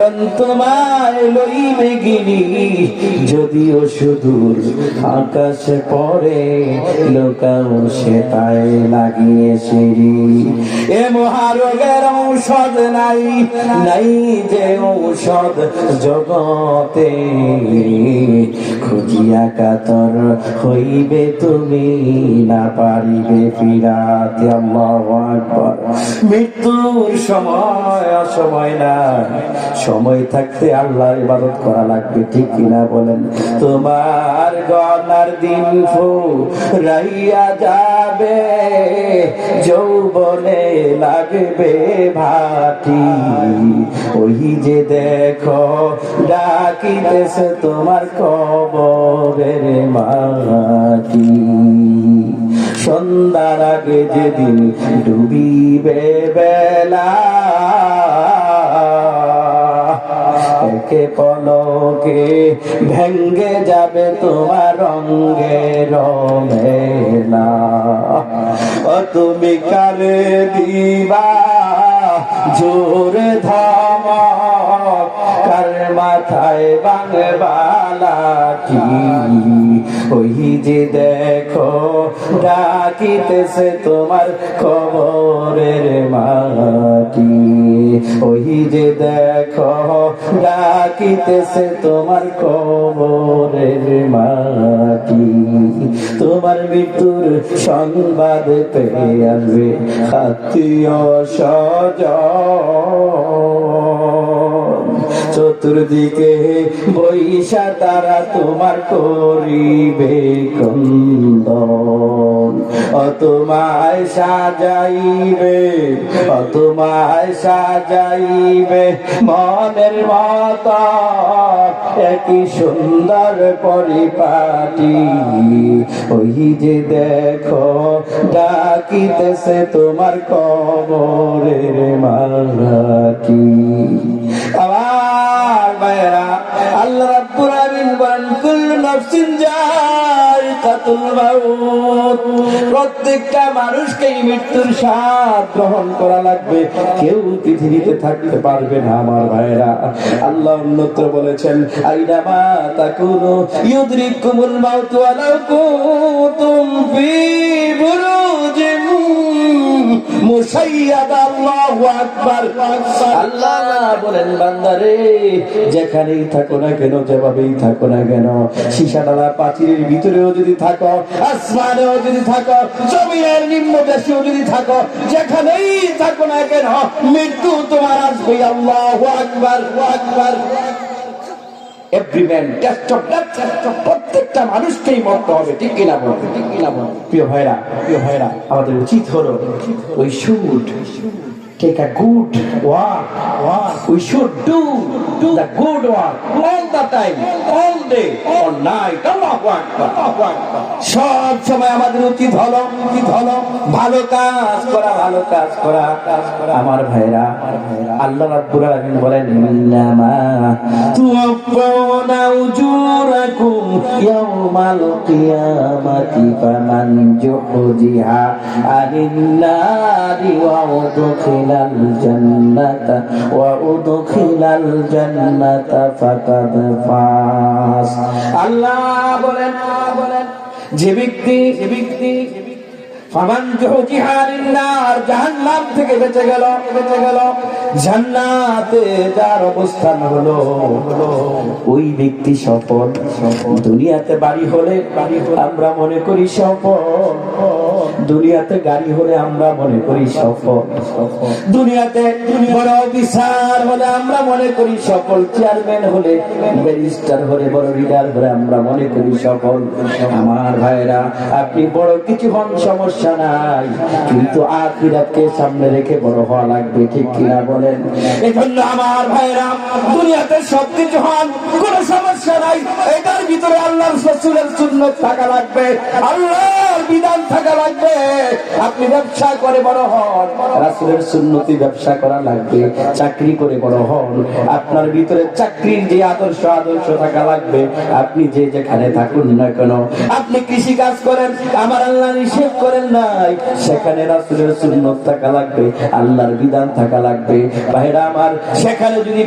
তোমায় লইবে গিরি যদিও সুদূর আকাশে পরে লোকাও সে তাই লাগিয়ে সিঁড়ি এ মহারোগের ঔষধ নাই নাই যে ঔষধ জগতে খুঁজিয়া কাতর হইবে তুমি না পারিবে ফিরাতে। আল্লাহু আকবার। মৃত্যুর সময় অসময় না, সময় থাকতে আল্লাহর ইবাদত করা লাগবে, ঠিক কিনা বলেন? তোমার গনার দিন ফুরাইয়া যাবে, যৌবনে লাগবে ভাটি, ওই যে দেখো ডাকিতেছে তোমার কবরের মাটি। সন্ধ্যার আগে যেদিন ডুবিবে বেলা, একে পলকে ভেঙ্গে যাবে তোমার রঙের মেলা। ও তুমি কারে দিবা জোরে ধমক, কার মাথায় বাংবালাটি, ওই যে দেখো ডাকিতেছে তোমার কবরের মাটি, ওই যে দেখো ডাকিতেছে তোমার কবরের মাটি। তোমার মৃত্যুর সংবাদ পেয়ে আসবে আত্মীয় স্বজন, চতুর্দিকে বৈশা তারা তোমার করিবে ক্রন্দন। তোমায় সাজাইবে, তোমায় সাজাইবে মনের মত একই সুন্দর পরিপাটি, ওই যে দেখো ডাকিতেছে তোমার কবরের মাটি। আমার ভাইরা, আল্লাহ রাব্বুল আলামিন বলেন কুল্লু নাফসিন যায়িকাতুল মাউত, প্রত্যেকটা মানুষকেই মৃত্যুর স্বাদ গ্রহণ করা লাগবে, কেউ পৃথিবীতে থাকতে পারবে না। আমার ভাইরা, আল্লাহ অন্যত্র বলেছেন আইনামা তাকুনু ইউদরিকুমুল মাউতু ওয়ালাউ কুনতুম ফি বুরুজিন মুশাইয়াদা। আল্লাহু আকবার। আল্লাহ বলেন বান্দারে, যেখানেই থাকো না কেন, যেভাবেই থাকো না কেন, সীসাডালা প্রাচীরের ভিতরেও যদি থাকো, আসমানেও যদি থাকো, জমিনের নিম্ন দেশেও যদি থাকো, যেখানেই থাকো না কেন মৃত্যু তোমার আসবে। আল্লাহু আকবার, আকবার। Every man test of death, প্রত্যেকটা মানুষকেই মরতে হবে, ঠিক কিনা বলবে? ঠিক কিনা বলবে? প্রিয় ভাইরা, প্রিয় ভাইরা, আমাদের উচিত হলো we should take a good work. We should do the good work all the time, all day, all night. Allahu Akbar, Allahu Akbar. সব সময় আমাদের উচিত হলো ভালো কাজ করা, ভালো কাজ করা। আমার ভাইরা, আল্লাহ রাব্বুল আলামিন বলেন ইন্নামা তুওয়াফাউনা উজুরাকুম ইয়াওমাল কিয়ামাতি ফামান যুহজিহা আনিন নারি ওয়া উদখিলাল জান্নাতা ওয়া উদখিলাল জান্নাতা ফাকাদ ফাস। আল্লাহ বলেন যে ব্যক্তি ফামান যুহজিহা আনিন নার, জাহান্নাম থেকে বেঁচে গেল, জান্নাতে যার অবস্থান হলো, ওই ব্যক্তি সফল। দুনিয়াতে বাড়ি হলে আমরা মনে করি সফল, দুনিয়াতে গাড়ি হলে আমরা মনে করি সফল, দুনিয়াতে বড় অফিসার হলে আমরা মনে করি সফল, চেয়ারম্যান হলে, ব্যারিস্টার হলে, বড় লিডার হলে আমরা মনে করি সফল। আমার ভাইরা, আপনি বড় কিছু হন, সমস্যা নাই, কিন্তু আখিরাতকে সামনে রেখে বড় হওয়া লাগবে, ঠিক কিনা বলেন? এজন্য আমার ভাইরা, দুনিয়াতে সবকিছু হন, কোন সমস্যা নাই, এটার ভিতরে আল্লাহর রাসূলের সুন্নাত থাকা লাগবে, আল্লাহর বিধান থাকা লাগবে। আপনি ব্যবসা করে বড় হন, রাসূলের সুন্নতি ব্যবসা করা লাগবে। চাকরি করে বড় হন, আপনার ভিতরে চাকরির যে আদর্শ থাকা লাগবে। আপনি যে যেখানে থাকুন না কেন, আপনি কৃষি কাজ করেন, আমার আল্লাহ নিষেধ করেন নাই, সেখানে রাসূলের সুন্নাত থাকা লাগবে, আল্লাহর বিধান থাকা লাগবে। ভাইরা আমার, সেখানে যদি